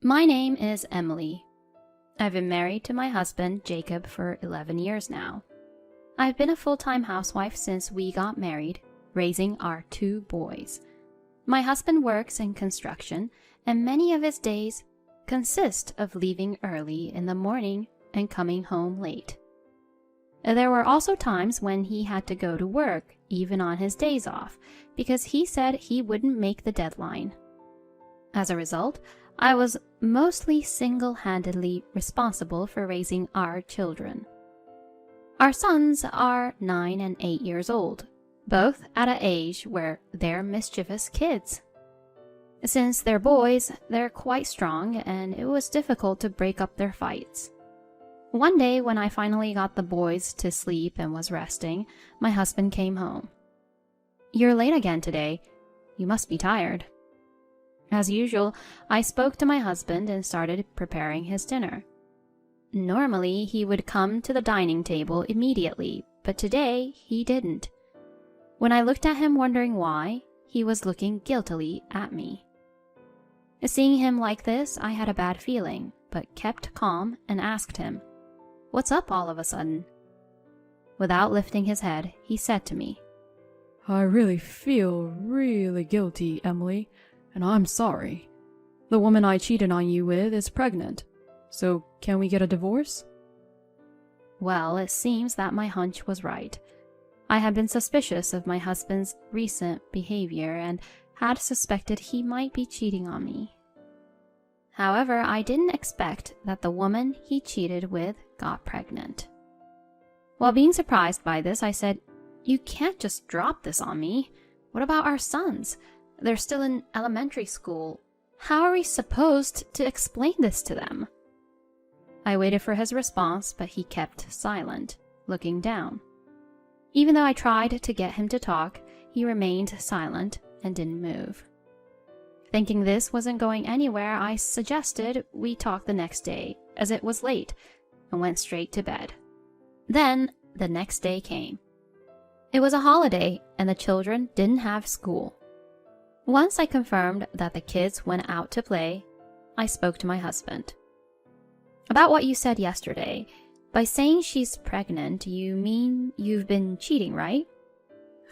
My name is Emily. I've been married to my husband, Jacob, for 11 years now. I've been a full-time housewife since we got married, raising our 2 boys. My husband works in construction, and many of his days consist of leaving early in the morning and coming home late. There were also times when he had to go to work, even on his days off, because he said he wouldn't make the deadline. As a result, I was mostly single-handedly responsible for raising our children. Our sons are 9 and 8 years old, both at an age where they're mischievous kids. Since they're boys, they're quite strong, and it was difficult to break up their fights. One day, when I finally got the boys to sleep and was resting, my husband came home. "You're late again today. You must be tired." As usual, I spoke to my husband and started preparing his dinner. Normally, he would come to the dining table immediately, but today he didn't. When I looked at him wondering why, he was looking guiltily at me. Seeing him like this, I had a bad feeling, but kept calm and asked him, "What's up all of a sudden?" Without lifting his head, he said to me, "I really feel really guilty, Emily, and I'm sorry. The woman I cheated on you with is pregnant, so can we get a divorce?" Well, it seems that my hunch was right. I had been suspicious of my husband's recent behavior and had suspected he might be cheating on me. However, I didn't expect that the woman he cheated with got pregnant. While being surprised by this, I said, "You can't just drop this on me. What about our sons? They're still in elementary school. How are we supposed to explain this to them?" I waited for his response, but he kept silent, looking down. Even though I tried to get him to talk, he remained silent and didn't move. Thinking this wasn't going anywhere, I suggested we talk the next day, as it was late, and went straight to bed. Then, the next day came. It was a holiday, and the children didn't have school. Once I confirmed that the kids went out to play, I spoke to my husband. "About what you said yesterday. By saying she's pregnant, you mean you've been cheating, right?"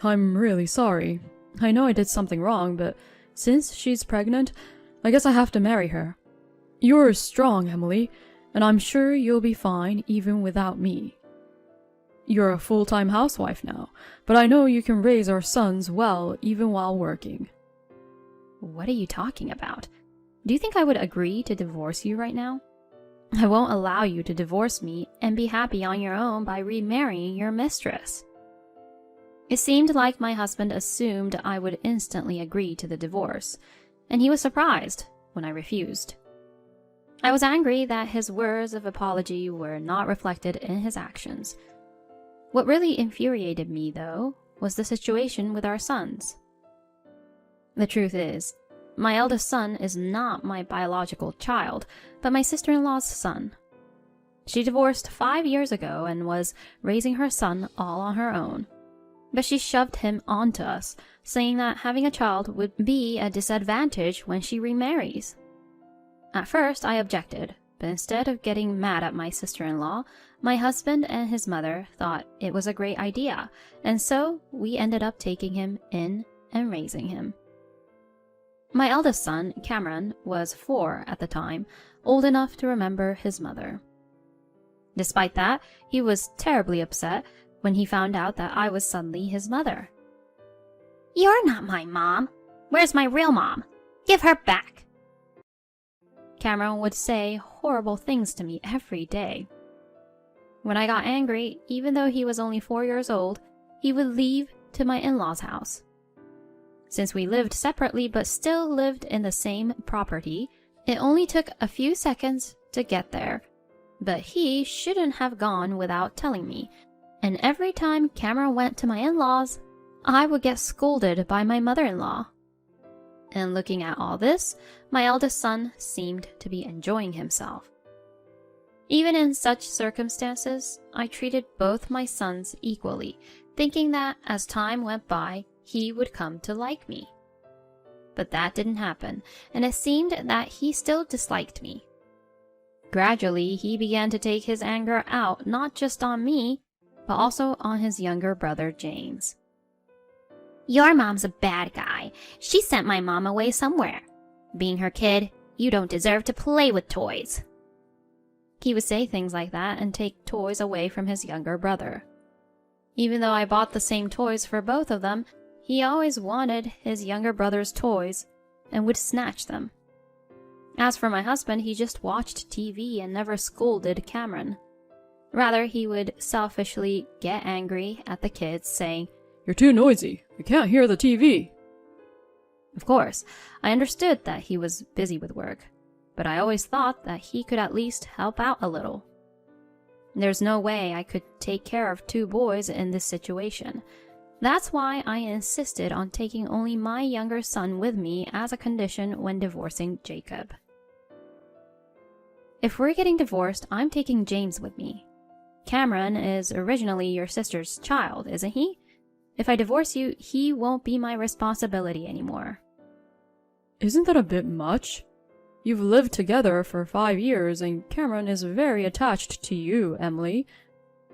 "I'm really sorry. I know I did something wrong, but since she's pregnant, I guess I have to marry her. You're strong, Emily, and I'm sure you'll be fine even without me. You're a full-time housewife now, but I know you can raise our sons well even while working." What are you talking about? Do you think I would agree to divorce you right now? I won't allow you to divorce me and be happy on your own by remarrying your mistress. It seemed like my husband assumed I would instantly agree to the divorce, and he was surprised when I refused. I was angry that his words of apology were not reflected in his actions. What really infuriated me, though, was the situation with our sons. The truth is, my eldest son is not my biological child, but my sister-in-law's son. She divorced 5 years ago and was raising her son all on her own. But she shoved him onto us, saying that having a child would be a disadvantage when she remarries. At first, I objected, but instead of getting mad at my sister-in-law, my husband and his mother thought it was a great idea, and so we ended up taking him in and raising him. My eldest son, Cameron, was 4 at the time, old enough to remember his mother. Despite that, he was terribly upset when he found out that I was suddenly his mother. "You're not my mom. Where's my real mom? Give her back." Cameron would say horrible things to me every day. When I got angry, even though he was only 4 years old, he would leave to my in-laws' house. Since we lived separately but still lived in the same property, it only took a few seconds to get there. But he shouldn't have gone without telling me, and every time Cameron went to my in-laws, I would get scolded by my mother-in-law. And looking at all this, my eldest son seemed to be enjoying himself. Even in such circumstances, I treated both my sons equally, thinking that as time went by, he would come to like me. But that didn't happen, and it seemed that he still disliked me. Gradually, he began to take his anger out not just on me, but also on his younger brother, James. "Your mom's a bad guy. She sent my mom away somewhere. Being her kid, you don't deserve to play with toys." He would say things like that and take toys away from his younger brother. Even though I bought the same toys for both of them, he always wanted his younger brother's toys and would snatch them. As for my husband, he just watched TV and never scolded Cameron. Rather, he would selfishly get angry at the kids, saying, "You're too noisy. I can't hear the TV." Of course, I understood that he was busy with work, but I always thought that he could at least help out a little. There's no way I could take care of two boys in this situation. That's why I insisted on taking only my younger son with me as a condition when divorcing Jacob. If we're getting divorced, I'm taking James with me. Cameron is originally your sister's child, isn't he? If I divorce you, he won't be my responsibility anymore. Isn't that a bit much? You've lived together for 5 years, and Cameron is very attached to you, Emily.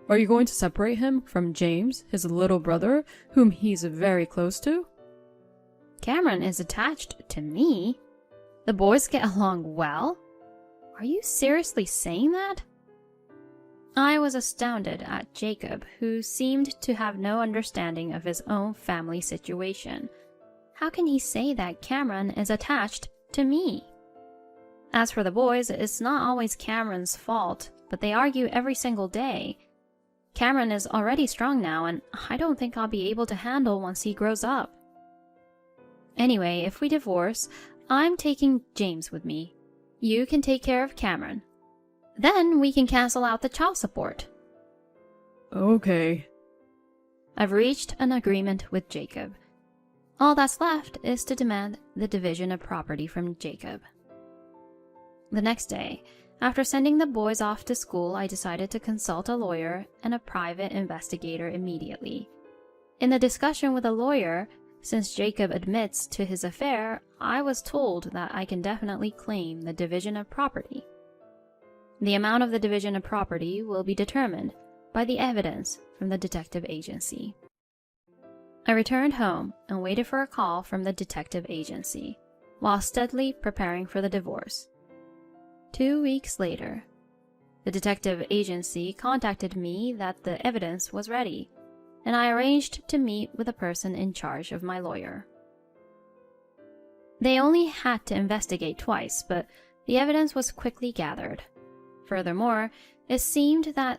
Are you going to separate him from James, his little brother, whom he's very close to? Cameron is attached to me? The boys get along well? Are you seriously saying that? I was astounded at Jacob, who seemed to have no understanding of his own family situation. How can he say that Cameron is attached to me? As for the boys, it's not always Cameron's fault, but they argue every single day. Cameron is already strong now, and I don't think I'll be able to handle once he grows up. Anyway, if we divorce, I'm taking James with me. You can take care of Cameron. Then we can cancel out the child support. Okay. I've reached an agreement with Jacob. All that's left is to demand the division of property from Jacob. The next day, after sending the boys off to school, I decided to consult a lawyer and a private investigator immediately. In the discussion with the lawyer, since Jacob admits to his affair, I was told that I can definitely claim the division of property. The amount of the division of property will be determined by the evidence from the detective agency. I returned home and waited for a call from the detective agency, while steadily preparing for the divorce. 2 weeks later, the detective agency contacted me that the evidence was ready, and I arranged to meet with the person in charge of my lawyer. They only had to investigate twice, but the evidence was quickly gathered. Furthermore, it seemed that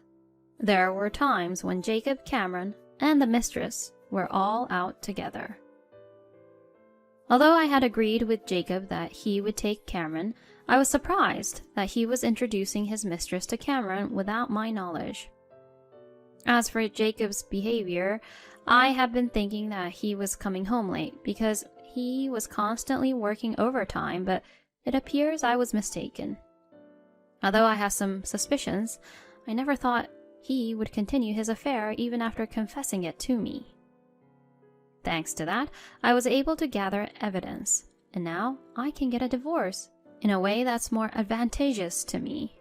there were times when Jacob, Cameron, and the mistress were all out together. Although I had agreed with Jacob that he would take Cameron, I was surprised that he was introducing his mistress to Cameron without my knowledge. As for Jacob's behavior, I have been thinking that he was coming home late because he was constantly working overtime, but it appears I was mistaken. Although I have some suspicions, I never thought he would continue his affair even after confessing it to me. Thanks to that, I was able to gather evidence, and now I can get a divorce in a way that's more advantageous to me.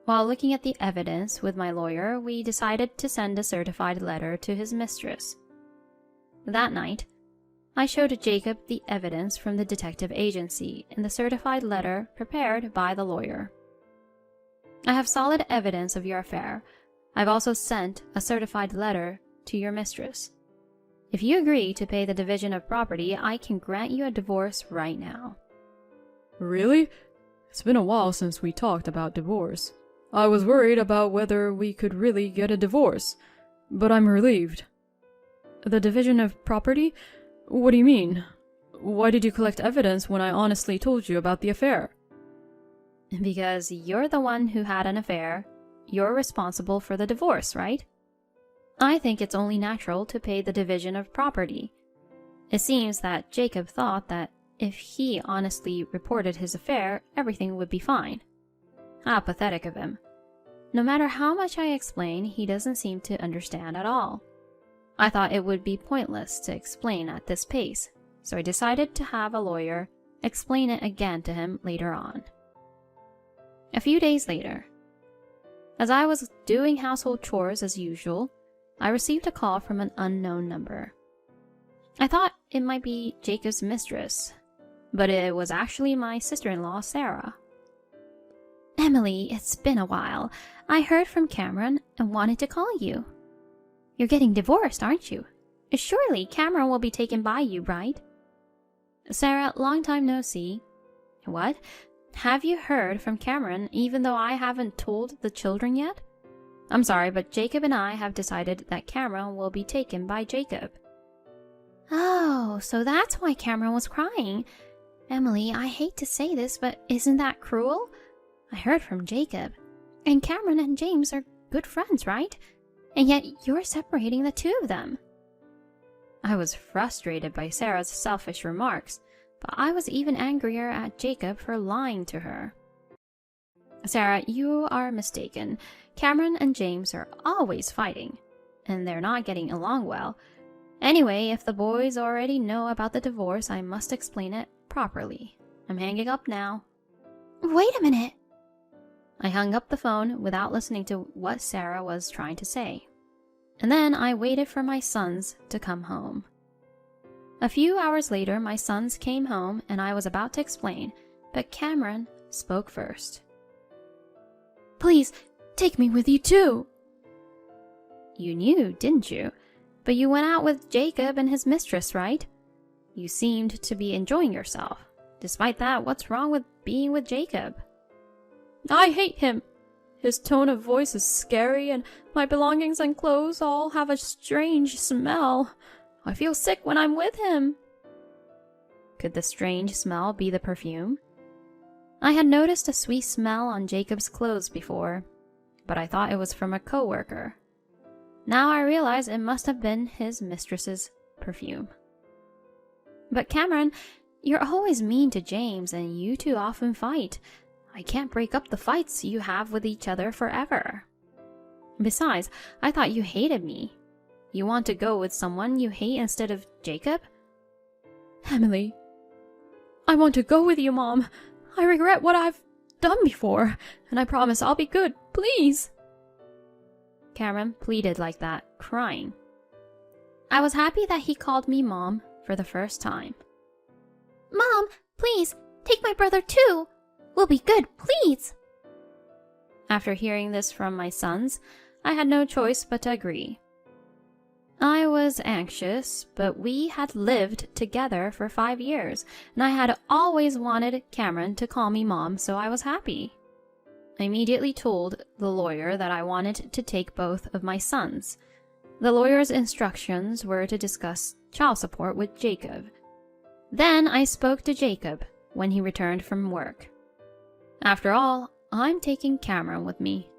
While looking at the evidence with my lawyer, we decided to send a certified letter to his mistress. That night, I showed Jacob the evidence from the detective agency in the certified letter prepared by the lawyer. I have solid evidence of your affair. I've also sent a certified letter to your mistress. If you agree to pay the division of property, I can grant you a divorce right now. Really? It's been a while since we talked about divorce. I was worried about whether we could really get a divorce, but I'm relieved. The division of property? What do you mean? Why did you collect evidence when I honestly told you about the affair? Because you're the one who had an affair. You're responsible for the divorce, right? I think it's only natural to pay the division of property. It seems that Jacob thought that if he honestly reported his affair, everything would be fine. How pathetic of him. No matter how much I explain, he doesn't seem to understand at all. I thought it would be pointless to explain at this pace, so I decided to have a lawyer explain it again to him later on. A few days later, as I was doing household chores as usual, I received a call from an unknown number. I thought it might be Jacob's mistress, but it was actually my sister-in-law, Sarah. "Emily, it's been a while. I heard from Cameron and wanted to call you. You're getting divorced, aren't you? Surely Cameron will be taken by you, right?" "Sarah, long time no see." "What? Have you heard from Cameron even though I haven't told the children yet?" "I'm sorry, but Jacob and I have decided that Cameron will be taken by Jacob." "Oh, so that's why Cameron was crying. Emily, I hate to say this, but isn't that cruel? I heard from Jacob, and Cameron and James are good friends, right? And yet you're separating the two of them." I was frustrated by Sarah's selfish remarks, but I was even angrier at Jacob for lying to her. "Sarah, you are mistaken. Cameron and James are always fighting, and they're not getting along well. Anyway, if the boys already know about the divorce, I must explain it properly. I'm hanging up now." "Wait a minute." I hung up the phone without listening to what Sarah was trying to say. And then I waited for my sons to come home. A few hours later, my sons came home and I was about to explain, but Cameron spoke first. "Please, take me with you too." "You knew, didn't you? But you went out with Jacob and his mistress, right? You seemed to be enjoying yourself. Despite that, what's wrong with being with Jacob?" I hate him. His tone of voice is scary, and my belongings and clothes all have a strange smell. I feel sick when I'm with him. Could the strange smell be the perfume? I had noticed a sweet smell on Jacob's clothes before, but I thought it was from a coworker. Now I realize it must have been his mistress's perfume. "But Cameron, you're always mean to James, and you two often fight. I can't break up the fights you have with each other forever. Besides, I thought you hated me. You want to go with someone you hate instead of Jacob?" Emily, I want to go with you, Mom. I regret what I've done before, and I promise I'll be good, please. Cameron pleaded like that, crying. I was happy that he called me Mom for the first time. "Mom, please, take my brother too. We'll be good, please." After hearing this from my sons, I had no choice but to agree. I was anxious, but we had lived together for 5 years, and I had always wanted Cameron to call me Mom, so I was happy. I immediately told the lawyer that I wanted to take both of my sons. The lawyer's instructions were to discuss child support with Jacob. Then I spoke to Jacob when he returned from work. After all, I'm taking Cameron with me.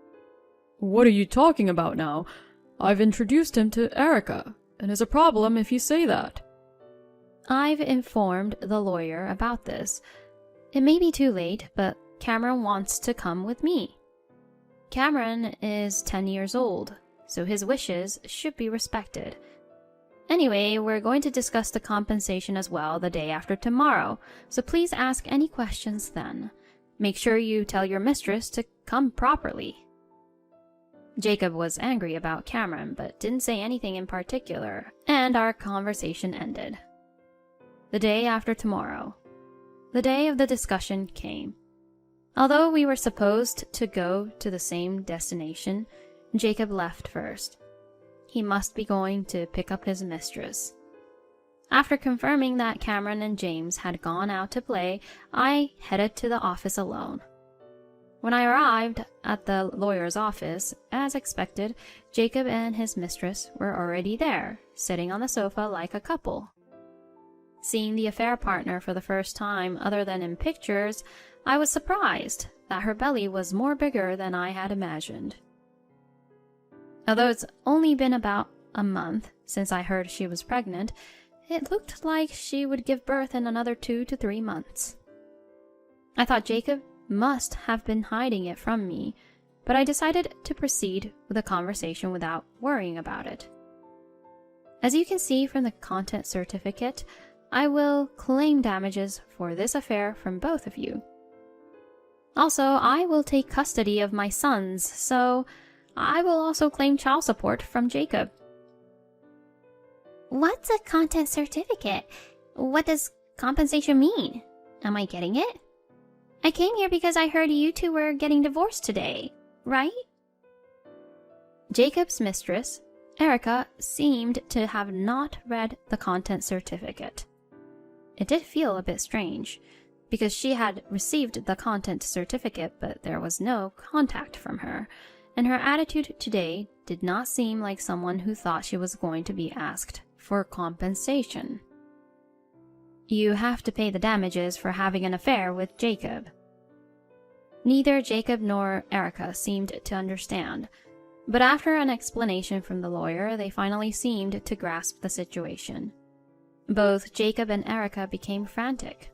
What are you talking about now? I've introduced him to Erica, and it's a problem if you say that. I've informed the lawyer about this. It may be too late, but Cameron wants to come with me. Cameron is 10 years old, so his wishes should be respected. Anyway, we're going to discuss the compensation as well the day after tomorrow, so please ask any questions then. Make sure you tell your mistress to come properly. Jacob was angry about Cameron, but didn't say anything in particular, and our conversation ended. The day after tomorrow. The day of the discussion came. Although we were supposed to go to the same destination, Jacob left first. He must be going to pick up his mistress. After confirming that Cameron and James had gone out to play, I headed to the office alone. When I arrived at the lawyer's office, as expected, Jacob and his mistress were already there, sitting on the sofa like a couple. Seeing the affair partner for the first time other than in pictures, I was surprised that her belly was more bigger than I had imagined. Although it's only been about a month since I heard she was pregnant, it looked like she would give birth in another 2 to 3 months. I thought Jacob must have been hiding it from me, but I decided to proceed with the conversation without worrying about it. As you can see from the content certificate, I will claim damages for this affair from both of you. Also, I will take custody of my sons, so I will also claim child support from Jacob. What's a content certificate? What does compensation mean? Am I getting it? I came here because I heard you two were getting divorced today, right? Jacob's mistress, Erica, seemed to have not read the content certificate. It did feel a bit strange, because she had received the content certificate, but there was no contact from her, and her attitude today did not seem like someone who thought she was going to be asked for compensation. You have to pay the damages for having an affair with Jacob. Neither Jacob nor Erica seemed to understand, but after an explanation from the lawyer, they finally seemed to grasp the situation. Both Jacob and Erica became frantic.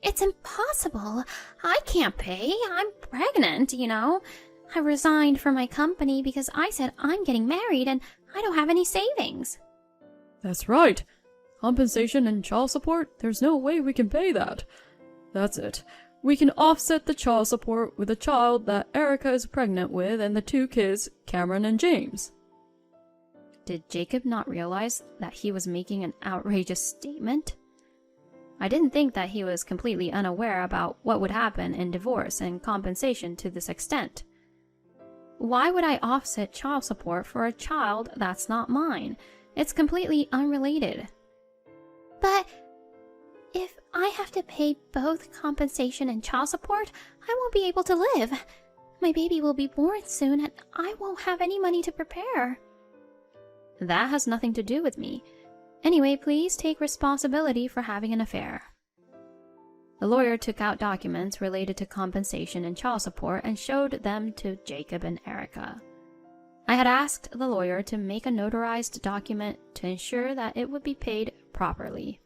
It's impossible. I can't pay. I'm pregnant, you know. I resigned from my company because I said I'm getting married and I don't have any savings. That's right. Compensation and child support, there's no way we can pay that. That's it. We can offset the child support with the child that Erica is pregnant with and the 2 kids, Cameron and James. Did Jacob not realize that he was making an outrageous statement? I didn't think that he was completely unaware about what would happen in divorce and compensation to this extent. Why would I offset child support for a child that's not mine? It's completely unrelated. But if I have to pay both compensation and child support, I won't be able to live. My baby will be born soon and I won't have any money to prepare. That has nothing to do with me. Anyway, please take responsibility for having an affair. The lawyer took out documents related to compensation and child support and showed them to Jacob and Erica. I had asked the lawyer to make a notarized document to ensure that it would be paid properly.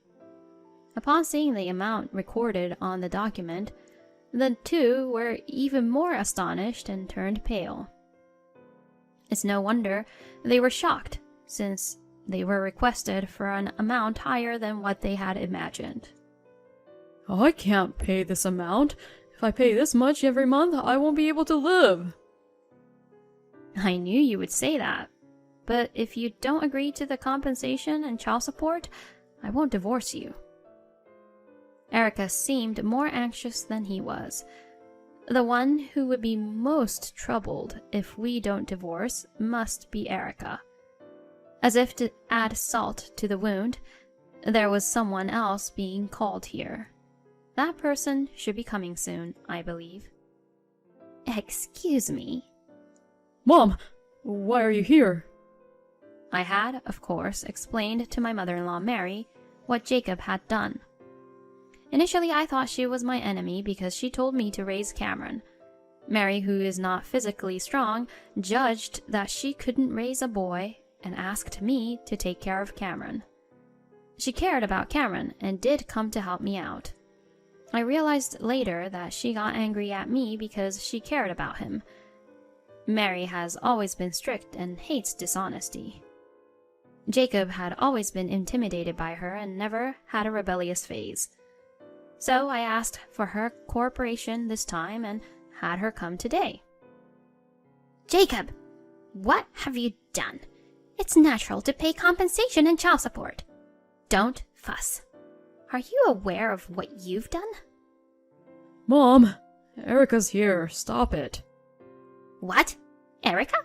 Upon seeing the amount recorded on the document, the two were even more astonished and turned pale. It's no wonder they were shocked, since they were requested for an amount higher than what they had imagined. I can't pay this amount. If I pay this much every month, I won't be able to live. I knew you would say that, but if you don't agree to the compensation and child support, I won't divorce you. Erica seemed more anxious than he was. The one who would be most troubled if we don't divorce must be Erica. As if to add salt to the wound, there was someone else being called here. That person should be coming soon, I believe. Excuse me. Mom, why are you here? I had, of course, explained to my mother-in-law Mary what Jacob had done. Initially, I thought she was my enemy because she told me to raise Cameron. Mary, who is not physically strong, judged that she couldn't raise a boy and asked me to take care of Cameron. She cared about Cameron and did come to help me out. I realized later that she got angry at me because she cared about him. Mary has always been strict and hates dishonesty. Jacob had always been intimidated by her and never had a rebellious phase. So I asked for her cooperation this time and had her come today. Jacob, what have you done? It's natural to pay compensation and child support. Don't fuss. Are you aware of what you've done? Mom, Erica's here. Stop it. What? Erica?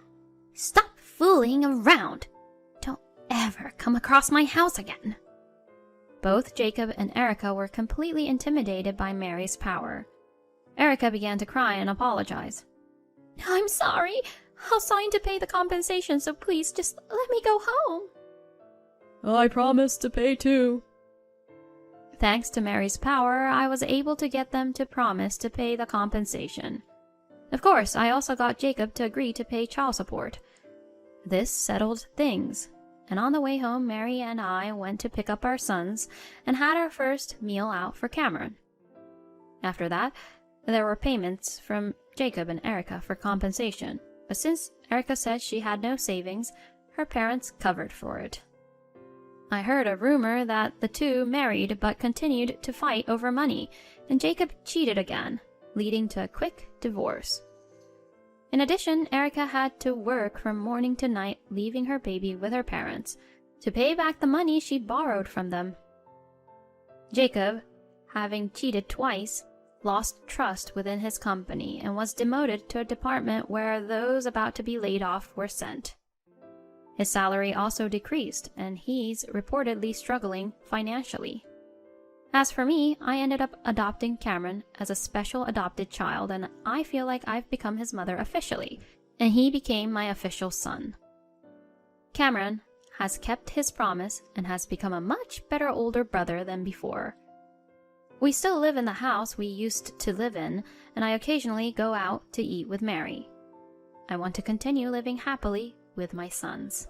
Stop fooling around. Don't ever come across my house again. Both Jacob and Erica were completely intimidated by Mary's power. Erica began to cry and apologize. I'm sorry. I'll sign to pay the compensation, so please just let me go home. I promise to pay too. Thanks to Mary's power, I was able to get them to promise to pay the compensation. Of course, I also got Jacob to agree to pay child support. This settled things, and on the way home, Mary and I went to pick up our sons and had our first meal out for Cameron. After that, there were payments from Jacob and Erica for compensation, but since Erica said she had no savings, her parents covered for it. I heard a rumor that the two married but continued to fight over money, and Jacob cheated again, leading to a quick divorce. In addition, Erica had to work from morning to night, leaving her baby with her parents to pay back the money she'd borrowed from them. Jacob, having cheated twice, lost trust within his company and was demoted to a department where those about to be laid off were sent. His salary also decreased, and he's reportedly struggling financially. As for me, I ended up adopting Cameron as a special adopted child, and I feel like I've become his mother officially, and he became my official son. Cameron has kept his promise and has become a much better older brother than before. We still live in the house we used to live in, and I occasionally go out to eat with Mary. I want to continue living happily with my sons.